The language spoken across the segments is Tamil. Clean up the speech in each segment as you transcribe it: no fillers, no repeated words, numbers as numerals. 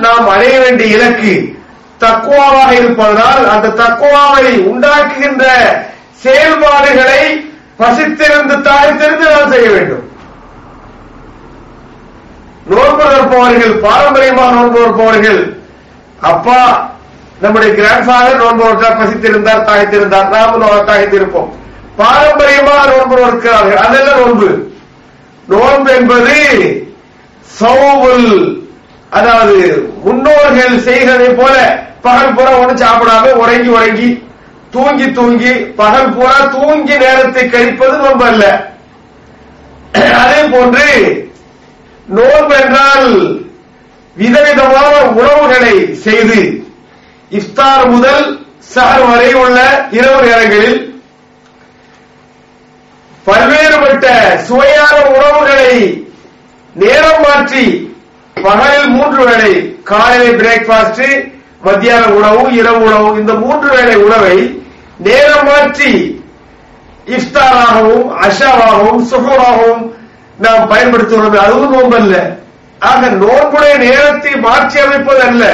நாம் அடைய வேண்டிய இலக்கு தக்வாவாக இருப்பதனால் அந்த தக்வாவை உண்டாக்குகின்ற செயல்பாடுகளை பசித்திருந்து தாய்த்திருந்து நாம் செய்ய வேண்டும். நோன்பு நோற்பவர்கள், பாரம்பரியமாக நோன்பு நோற்பவர்கள், அப்பா நம்முடைய கிராண்ட்ஃபாதர் நோன்பு நோற்றார், பசித்திருந்தார், தாய்த்திருந்தார், நாமும் தாய்த்திருப்போம். பாரம்பரியமாக நோன்பு நோக்கிறார்கள், அதெல்லாம் நோன்பு. நோன்பு என்பது சௌவுல், அதாவது முன்னோர்கள் செய்கிறதை போல பகல் பூரா ஒன்றும் சாப்பிடாம உறங்கி உறங்கி தூங்கி தூங்கி பகல் பூரா தூங்கி நேரத்தை கழிப்பது நோன்பு அல்ல. அதே போன்று நோன்பு என்றால் விதவிதமான உணவுகளை செய்து இஃப்தார் முதல் சஹர் வரை உள்ள இரவு நேரங்களில் பல்வேறுபட்ட சுவையான உணவுகளை நேரம் மாற்றி பகலில் 3 வேளை, காலையில் பிரேக்பாஸ்ட், மத்தியான உணவு, இரவு உணவு, இந்த 3 வேளை உணவை நேரம் மாற்றி இஃப்தாராகவும் அஷாவாகவும் சுஹூராகவும் நாம் பயன்படுத்துவது, அதுவும் நோன்பல்ல. ஆக நோன்புடைய நேரத்தை மாற்றி அமைப்பது அல்ல.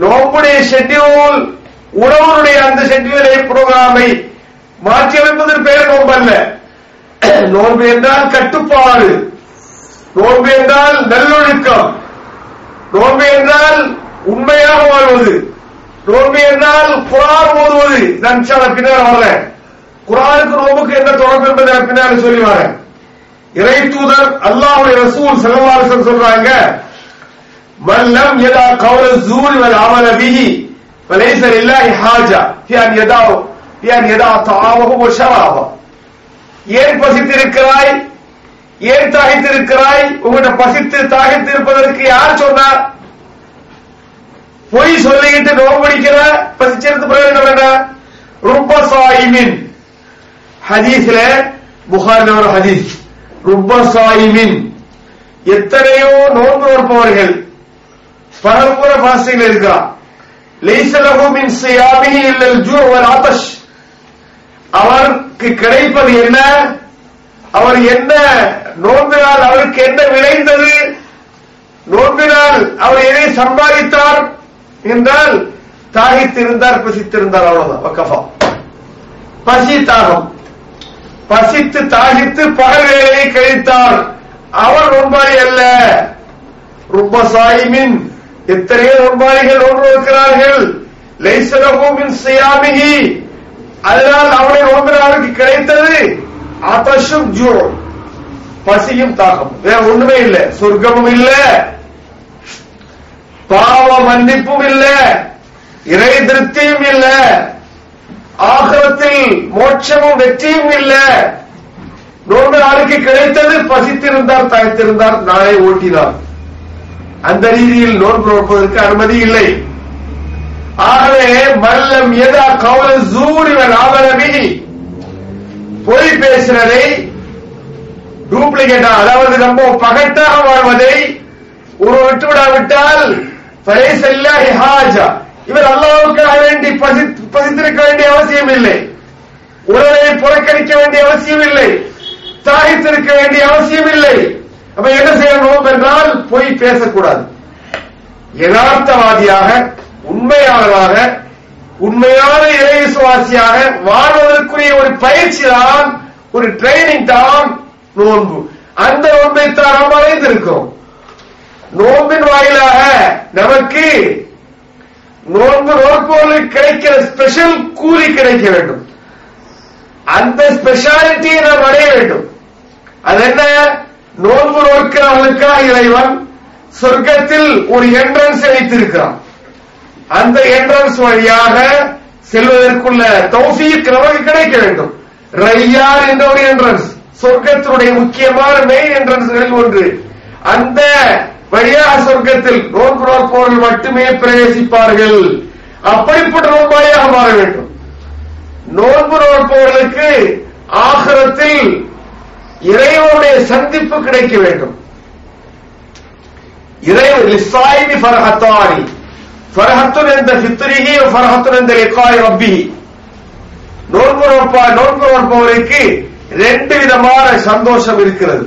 நோன்புடைய ஷெட்யூல், உணவுடைய அந்த ஷெட்யூலை புரோகிராமை மாற்றி அமைப்பதற்கு பெயர் நோன்பல்ல. நோன்பு என்றால் கட்டுப்பாடு, நோன்பு என்றால் நல்லொழுக்கம், நோன்பு என்றால் உண்மையாக வாழ்வது, நோன்பு என்றால் குர்ஆன் ஓதுவது. நான் பின்னால் வரேன், குர்ஆனுக்கு நோன்புக்கு என்ன தொடர்பு என்பதை பின்னால் சொல்லி வரேன். இறை தூதர் அல்லாஹ்வுடைய ரசூல் ஸல்லல்லாஹு அலைஹி வஸல்லம் சொல்றாங்க, மன் லம் யதா கௌல ஸூர் வல் அமல பிஹி ஃபலைஸ லில்லாஹி ஹாஜா ஃபி அன் யதா தஆமஹு வ ஷராபஹு. ஏன் பசித்திருக்கிறாய், ஏன் தாகித்திருக்கிறாய், உங்கள்கிட்ட பசித்து தாகித்து இருப்பதற்கு யார் சொன்னார்? பொய் சொல்லிக்கிட்டு நோம்படிக்கிற, பசிச்சிருந்து பிரயோஜனம் என்ன? ருப்ப சாயிமின், ஹதீஸ்ல புகாரில ஒரு ஹதீஸ், ருப்ப சாயிமின், எத்தனையோ நோன்பு நோற்பவர்கள் பகல் பூரா ஃபாஸ்டிங்ல இருக்கிறார். லைஸ லஹு மின் ஸியாமிஹி இல்லல் ஜூ வல் ஆதஷ், அவருக்கு கிடைப்பது என்ன, அவர் என்ன நோன்பினால் அவருக்கு என்ன விளைந்தது, நோன்பினால் அவர் எதை சம்பாதித்தார் என்றால் தாகித்திருந்தார், பசித்திருந்தார், அவ்வளவுதான். வக்கஃபா. பசி தாகம், பசித்து தாகித்து பகல் வேலையை கழித்தார், அவர் நோன்பாளி அல்ல. ருப்ப சாயிமின், எத்தனையோ நோன்பாளிகள் நோன்பு இருக்கிறார்கள். லைஸ லஹு மின் ஸியாமிஹி, அதனால் அவருடைய நோன்பினாருக்கு கிடைத்தது ஆதஷும் ஜூ, பசியும் தாகம், வேற ஒண்ணுமே இல்ல. சொர்க்கமும் இல்ல, பாவ மன்னிப்பும் இல்ல, இறை திருப்தியும் இல்ல, ஆகிரத்தில் மோட்சமும் வெற்றியும் இல்ல. நோன்பு நாளுக்கு கிடைத்தது பசித்திருந்தார், தாய்த்திருந்தார், நாளை ஓட்டினார். அந்த ரீதியில் நோன்பு நோற்பதற்கு அனுமதி இல்லை. ஆகவே மல்லம் எதா கௌல ஸூரி வல் அமல பிஹி, பொய் பேசுறதை, டூப்ளிகேட்டா, அதாவது நம்ம பகட்டாக வாழ்வதை ஒரு விட்டுவிடாவிட்டால் ஃபலைஸ லில்லாஹி ஹாஜா, இவர் அல்லாஹ்வுக்காக வேண்டி பசித்திருக்க வேண்டிய அவசியம் இல்லை, உணவை புறக்கணிக்க வேண்டிய அவசியம் இல்லை, தாகித்திருக்க வேண்டிய அவசியம் இல்லை. அப்ப என்ன செய்யணும் என்றால் பொய் பேசக்கூடாது. யதார்த்தவாதியாக, உண்மையாளராக, உண்மையான இறை விசுவாசியாக வாழ்வதற்குரிய ஒரு பயிற்சி தான், ஒரு ட்ரைனிங் தான் நோன்பு. அந்த நோன்பை தான் நாம் அடைந்திருக்கிறோம். நோன்பின் வாயிலாக நமக்கு நோன்பு நோற்பவர்களுக்கு கிடைக்கிற ஸ்பெஷல் கூலி கிடைக்க வேண்டும். அந்த ஸ்பெஷாலிட்டியை நாம் அடைய வேண்டும். அது என்ன? நோன்பு நோக்கிறவர்களுக்காக இறைவன் சொர்க்கத்தில் ஒரு என்ட்ரன்ஸ் வைத்திருக்கிறான். அந்த என்ட்ரன்ஸ் வழியாக செல்வதற்குள்ள தௌஃபீக் நமக்கு கிடைக்க வேண்டும். ரையான் என்ற ஒரு என்ட்ரன்ஸ், சொர்க்கத்தினுடைய முக்கியமான மெயின் என்ட்ரன்ஸ்களில் ஒன்று. அந்த வழியாக சொர்க்கத்தில் நோன்பு நோற்பவர்கள் மட்டுமே பிரவேசிப்பார்கள். அப்படிப்பட்ட நோன்பாளியாக மாற வேண்டும். நோன்பு நோற்பவர்களுக்கு ஆகிரத்தில் இறைவனுடைய சந்திப்பு கிடைக்க வேண்டும். இறைவன் லிஸ்ஸாயிமி ஃபர்ஹத்தானி, ஃபர்ஹத்துன் இன்த ஃபித்ரிஹி வ ஃபர்ஹத்துன் இன்த லிகாஇ ரப்பிஹி. நோன்பு நோற்பவருக்கு 2 விதமான சந்தோஷம் இருக்கிறது.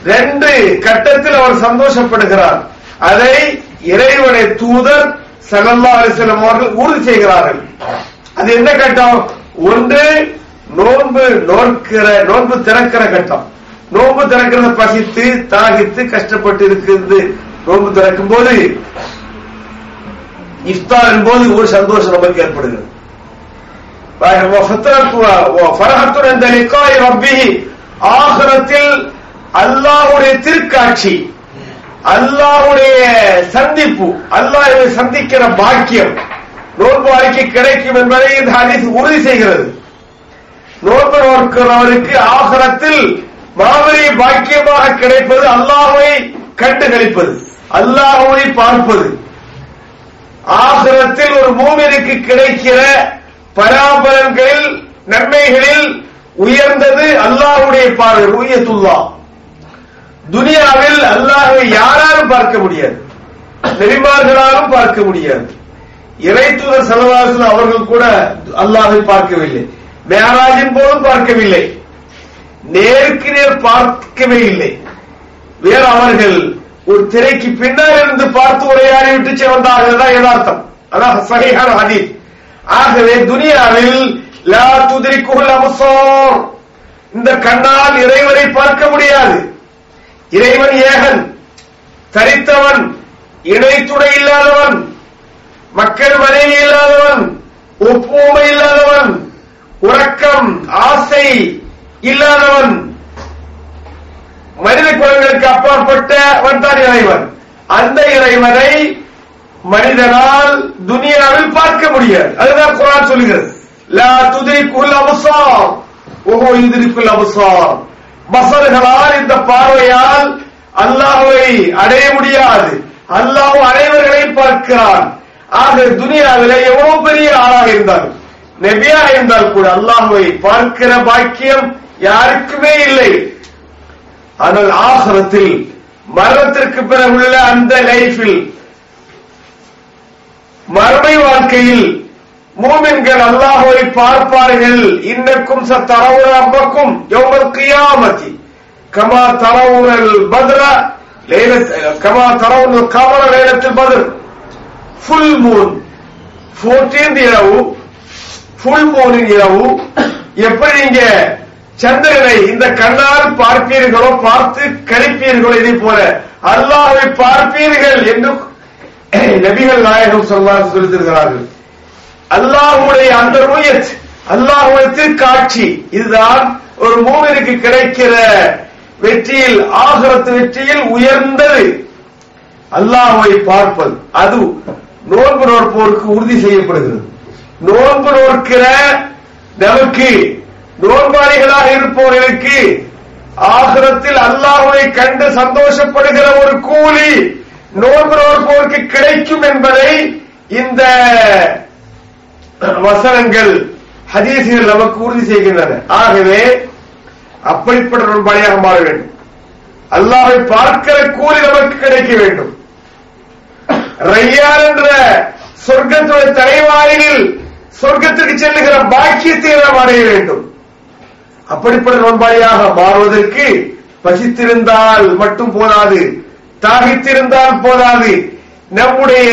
2 கட்டத்தில் அவர் சந்தோஷப்படுகிறார். அதை இறைவனை தூதர் ஸல்லல்லாஹு அலைஹி வஸல்லம் அவர்கள் உறுதி செய்கிறார்கள். அது என்ன கட்டம்? ஒன்று நோன்பு திறக்கிற கட்டம். நோன்பு திறக்கிறத பசித்து தாகித்து கஷ்டப்பட்டு இருக்கிறது. நோன்பு திறக்கும் போது இஃப்தாரின் போது ஒரு சந்தோஷம் நமக்கு ஏற்படுகிறது. ஆகிரத்தில் அல்லாஹ்வுடைய திருக்காட்சி, அல்லாஹ்வுடைய சந்திப்பு, அல்லாஹ்வை சந்திக்கிற பாக்கியம் நோன்பு அறிக்கை கிடைக்கும் என்பதை இந்த ஹதீஸ் உறுதி செய்கிறது. நோன்பு நோக்கிறவருக்கு ஆகிரத்தில் மாபெரிய பாக்கியமாக கிடைப்பது அல்லாஹ்வை கண்டு களிப்பது, அல்லாஹ்வை பார்ப்பது. ஆகிரத்தில் ஒரு மூமினுக்கு கிடைக்கிற பராபலன்களில் நன்மைகளில் உயர்ந்தது அல்லாஹ்வுடைய பார்வை, ருயத்துல்லாஹ். துனியாவில் அல்லாஹ்வை யாராலும் பார்க்க முடியாது, நபிமார்களாலும் பார்க்க முடியாது. இறை தூதர் ஸல்லல்லாஹு அலைஹி வஸல்லம் அவர்கள் கூட அல்லாஹ்வை பார்க்கவில்லை, மேராஜின் போதும் பார்க்கவில்லை, நேருக்கு நேர் பார்க்கவே இல்லை. வேற அவர்கள் ஒரு திரைக்கு பின்னால் இருந்து பார்த்து உரையாடி விட்டு வந்தார்கள் தான் யதார்த்தம். அதான் சஹீஹான ஹதீஸ். ஆகவே துனியாவில் லா துத்ரிகுல் அப்சார், இந்த கண்ணால் இறைவனை பார்க்க முடியாது. இறைவன் ஏகன், தரித்தவன், இணை துணை இல்லாதவன், மக்கள் மனைவி இல்லாதவன், ஒப்புமை இல்லாதவன், உறக்கம் ஆசை இல்லாதவன், மனித குலங்களுக்கு அப்பாற்பட்டவன் தான் இறைவன். அந்த இறைவனை மனிதனால் துனியாவில் பார்க்க முடியாது. அதுதான் குர்ஆன் சொல்லுகிறது, லா துத்ரிகுல் அப்சார் வஹு யுத்ரிகுல் அப்சார். பஸர்களால், இந்த பார்வையால் அல்லாஹ்வை அடைய முடியாது, அல்லாஹ் அனைவர்களையும் பார்க்கிறான். ஆக துனியாவிலே எவ்வளவு பெரிய ஆளாக இருந்தாலும், நபியாக இருந்தால் கூட அல்லாஹ்வை பார்க்கிற பாக்கியம் யாருக்குமே இல்லை. ஆனால் ஆகிரத்தில், மரணத்திற்கு பிறகு உள்ள அந்த லைஃபில், மறுமை வாழ்க்கையில் மூமின்கள் அல்லாஹ்வை பார்ப்பார்கள். இன்னக்கும் சதரவுன ரப்பக்கும் யௌமல் கியாமத்தி கமா தரவுனல் பத்ர கமா தரவுனல் கமர லைலத்துல் பத்ர். ஃபுல் மூன் 14th இரவு, ஃபுல் மூனின் இரவு எப்படி நீங்க சந்திரனை இந்த கண்ணால் பார்ப்பீர்களோ, பார்த்து கழிப்பீர்களோ, இதே போல அல்லாஹ்வை பார்ப்பீர்கள் என்று நபிகள் நாயகம் ஸல்லல்லாஹு அலைஹி வஸல்லம் சொல்லியிருக்கிறார்கள். அல்லாஹ்வுடைய அந்த ருயத், அல்லாஹ்வுடைய திருக்காட்சி, இதுதான் ஒரு மூமினுக்கு கிடைக்கிற வெற்றியில், ஆகிரத்து வெற்றியில் உயர்ந்தது. அல்லாஹ்வை பார்ப்பது, அது நோன்பு நோற்போருக்கு உறுதி செய்யப்படுகிறது. நோன்பு நோக்கிற நமக்கு, நோன்பாளிகளாக இருப்பவர்களுக்கு ஆகிரத்தில் அல்லாஹ்வை கண்டு சந்தோஷப்படுகிற ஒரு கூலி நோன்பு நோற்போருக்கு கிடைக்கும் என்பதை இந்த வசனங்கள், ஹதீஸ்கள் நமக்கு உறுதி செய்கின்றன. ஆகவே அப்படிப்பட்ட நோன்பாளியாக மாற வேண்டும். அல்லாஹ்வை பார்க்கிற கூலி நமக்கு கிடைக்க வேண்டும். ரையான் என்ற சொர்க்கத்துடைய தலைவாயிலில் சொர்க்கத்திற்கு செல்லுகிற பாக்கியத்தை நாம் அடைய வேண்டும். அப்படிப்பட்ட நோன்பாளியாக மாறுவதற்கு பசித்திருந்தால் மட்டும் போதாது, தாகித்திருந்தால் போதாது. நம்முடைய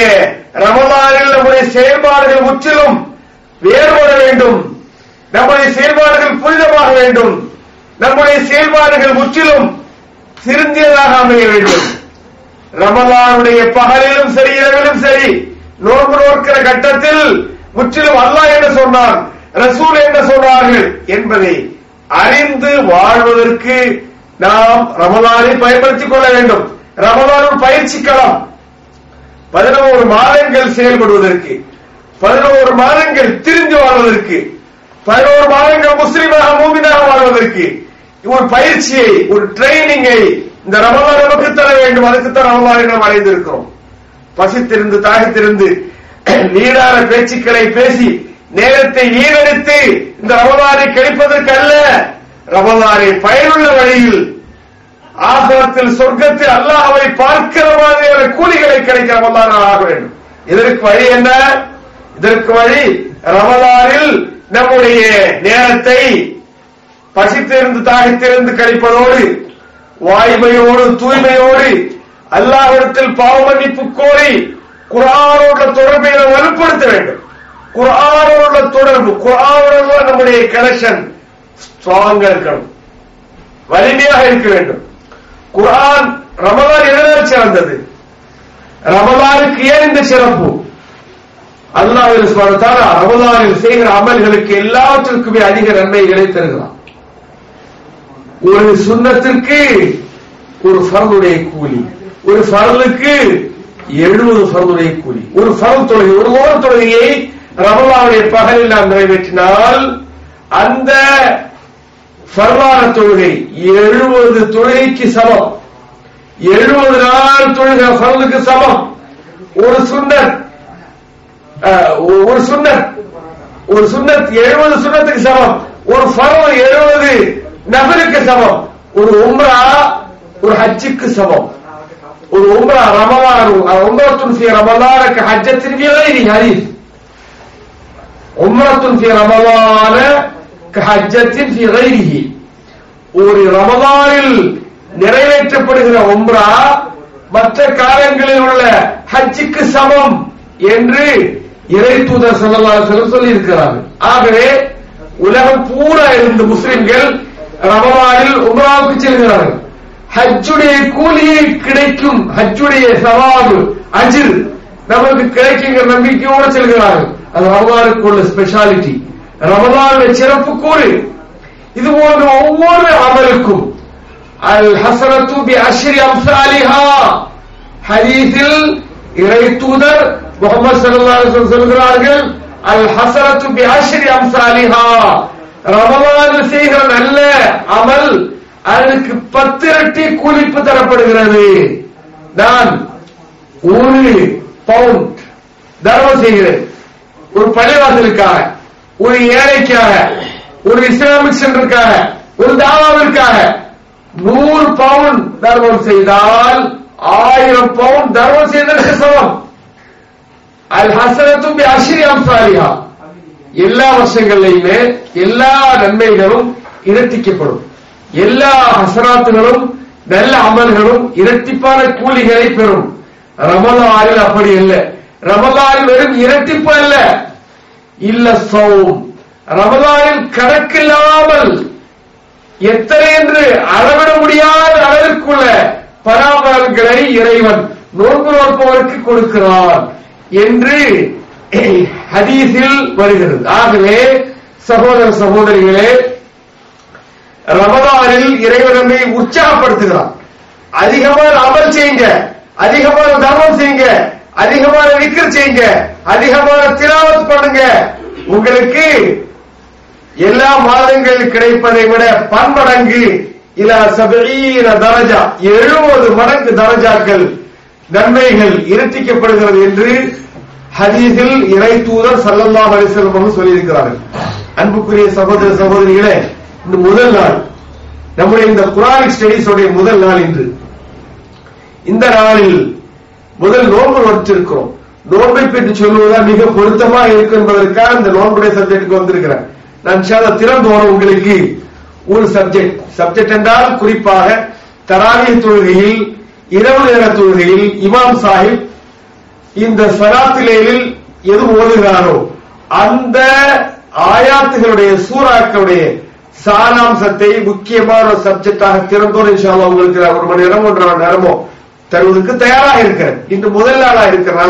ரமலானில் நம்முடைய செயல்பாடுகள் முற்றிலும் வேறுபட வேண்டும். நம்முடைய செயல்பாடுகள் புனிதமாக வேண்டும். நம்முடைய செயல்பாடுகள் முற்றிலும் திருந்தியதாக அமைய வேண்டும். ரமலானுடைய பகலிலும் சரி, இரவிலும் சரி, நோன்பு நோக்கிற கட்டத்தில் முற்றிலும் அல்லாஹ் என்ன சொன்னான், ரசூல் என்ன சொன்னார்கள் என்பதை அறிந்து வாழ்வதற்கு நாம் ரமலானை பயன்படுத்திக் கொள்ள வேண்டும். ரமலான் பயிற்சி களம். 11 மாதங்கள் செயல்படுவதற்கு, 11 மாதங்கள் திரிந்து வாழ்வதற்கு, 11 மாதங்கள் முஸ்லிமாக மூமினாக வாழ்வதற்கு ஒரு பயிற்சியை, ஒரு ட்ரைனிங்கை இந்த ரமலான் நமக்கு தர வேண்டும். அதுக்குத்தான் ரமலானை நாம் அடைந்திருக்கிறோம். பசித்திருந்து தாகித்திருந்து நீடான பேச்சுக்களை பேசி நேரத்தை வீணடித்து இந்த ரமலானை கழிப்பதற்கு அல்ல, ரமலானை பயனுள்ள வழியில் ஆகிரத்தில் சொர்க்கத்தில் அல்லாஹ்வை பார்க்கிற மாதிரியான கூலிகளை கிடைக்க ரமலான் ஆக வேண்டும். இதற்கு வழி என்ன? இதற்கு வழி ரமலானில் நம்முடைய நேரத்தை பசித்திருந்து தாகித்திருந்து கழிப்பதோடு, வாய்மையோடு, தூய்மையோடு அல்லாஹ்விடத்தில் பாவ மன்னிப்பு கோரி குர்ஆனோட தொடர்பை வலுப்படுத்த வேண்டும். குர்ஆனோட தொடர்பு, குர்ஆனோட நம்முடைய கனெக்ஷன் ஸ்ட்ராங்கா இருக்கணும், வலிமையாக இருக்க வேண்டும். குர்ஆன் ரமலான் எதனால் சிறந்தது? ரமலானுக்கு ஏன் இந்த சிறப்பு? அல்லாஹ் சுப்ஹானஹு வ தஆலா ரமலானில் செய்கிற அமல்களுக்கு எல்லாவற்றிற்குமே அதிக நன்மைகளை தருகிறார். ஒரு சுன்னத்திற்கு ஒரு ஃபர்துடைய கூலி, ஒரு ஃபர்லுக்கு 70 ஃபர்துடைய கூலி. ஒரு ஃபர்து தொழுகை, ஒரு ஓர் தொழுகையை ரமலானுடைய பகலில் நாம் நிறைவேற்றினால் அந்த ஃபர்லான தொழுகை 70 தொழுகைக்கு சமம். 70 நாள் தொழுகை ஃபர்லுக்கு சமம். ஒரு சுன்னத் 70 சுன்னத்துக்கு சமம். ஒரு ஃபர்து 70 நஃபிலுக்கு சமம். ஒரு உம்ரா ஒரு ஹஜ்ஜுக்கு சமம். ஒரு உம்ரா ரமலான் உம்ரத்துன் ஃபீ ரமலான கஹஜ்ஜத்தின் ஃபீ கைரி ஹதீஸ். உம்ரத்துன் ஃபீ ரமலான கஹஜ்ஜத்தின் ஃபீ கைரிஹி. ஒரு ரமலானில் நிறைவேற்றப்படுகிற உம்ரா மற்ற காலங்களில் உள்ள ஹஜ்ஜுக்கு சமம் என்று இறை தூதர் ஸல்லல்லாஹு அலைஹி வஸல்லம் சொல்லி இருக்கிறார்கள். ஆகவே உலகம் பூரா இருந்த முஸ்லிம்கள் ரமலானில் உம்ராவுக்கு செல்கிறார்கள். ஹஜ்ஜுடைய கூலியை கிடைக்கும், ஹஜ்ஜுடைய சவாபு அஜ்ர் நமக்கு கிடைக்குங்கிற நம்பிக்கையோடு செல்கிறார்கள். அது ரமலானுக்கு உள்ள ஸ்பெஷாலிட்டி, ரமலானுடைய சிறப்பு கூறு. இது போன்ற ஒவ்வொரு அமலுக்கும் அல் ஹஸனத்து பி அஷ்ரி அம்சாலிஹா ஹதீஸில் இறை தூதர் முஹம்மது ஸல்லல்லாஹு அலைஹி வஸல்லம் சொல்கிறார்கள், அல் ஹஸனத்து பி அஷ்ரி அம்சாலிஹா, ரமலானில் செய்கிற நல்ல அமல் அதற்கு 10 இரட்டி கூலிப்பு தரப்படுகிறது. நான் 1 பவுண்ட் தர்மம் செய்கிறேன், ஒரு பள்ளிவாசலுக்காக, ஒரு ஏழைக்காக, ஒரு இஸ்லாமிக் சென்டருக்காக, ஒரு தாவாவிற்காக 100 பவுண்ட் தர்மம் செய்தால் 1000 பவுண்ட் தர்மம் செய்ததற்கு சமம். அல் ஹஸனத்து பி அஷ்ரி அம்சாலிஹா. எல்லா வருஷங்களிலுமே எல்லா நன்மைகளும் இரட்டிக்கப்படும். எல்லா ஹஸனாத்துகளும் நல்ல அமல்களும் இரட்டிப்பான கூலிகளை பெறும். ரமலானில் அப்படி இல்லை. ரமலானில் வெறும் இரட்டிப்பு அல்ல, இல்ல சௌம். ரமலானில் கணக்கில்லாமல் எத்தனை என்று அளவிட முடியாத அளவிற்குள்ள பராமரங்களை இறைவன் நோன்பு நோற்பவருக்கு கொடுக்கிறார் என்று ஹதீஸில் வருகிறது. ஆகவே சகோதர சகோதரிகளே, ரமலானில் இறைவன் நம்மை உற்சாகப்படுத்துகிறார். அதிகமான அமல் செய்யுங்க, அதிகமான தர்மம் செய்யுங்க, அதிகமான விக்ர் செய்யுங்க, அதிகமான திலாவத் பண்ணுங்க. உங்களுக்கு எல்லா மாதங்களில் கிடைப்பதை விட பன்மடங்கு இலா 70 தரஜா 70 மடங்கு தரஜாக்கள் நன்மைகள் இரட்டிக்கப்படுகிறது என்று ஹதீஸில் இறை தூதர் ஸல்லல்லாஹு அலைஹி வஸல்லம் சொல்லியிருக்கிறார்கள். அன்புக்குரிய சகோதர சகோதரிகளே, இந்த முதல் நாள் நம்முடைய இந்த குர்ஆனிக் ஸ்டடீஸ் உடைய முதல் நாள் இன்று. இந்த நாளில் முதல் நோன்பு நோற்றிருக்கிறோம். நோன்பை பற்றி சொல்லுவதா மிக பொருத்தமா இருக்கு என்பதற்காக இந்த நோன்புடைய சப்ஜெக்டுக்கு வந்திருக்கிறேன். நான் திறந்தோட உங்களுக்கு ஒரு சப்ஜெக்ட் என்றால் குறிப்பாக தராவீஹ் தொழுகையில், இரவு நேர தொழுகையில் இமாம் சாஹிப் இந்த ஸலாத்துலேயில் எது ஓதுகிறாரோ அந்த ஆயாத்துகளுடைய சூறாக்களுடைய சாராம்சத்தை முக்கியமான ஒரு சப்ஜெக்டாக திறந்தோடு இன்ஷா அல்லாஹ் உங்களுக்கு 1 மணி நேரம் 1.5 மணி நேரமோ தருவதற்கு தயாராக இருக்கிறேன். இன்று முதல் நாளா இருக்கிறேன்.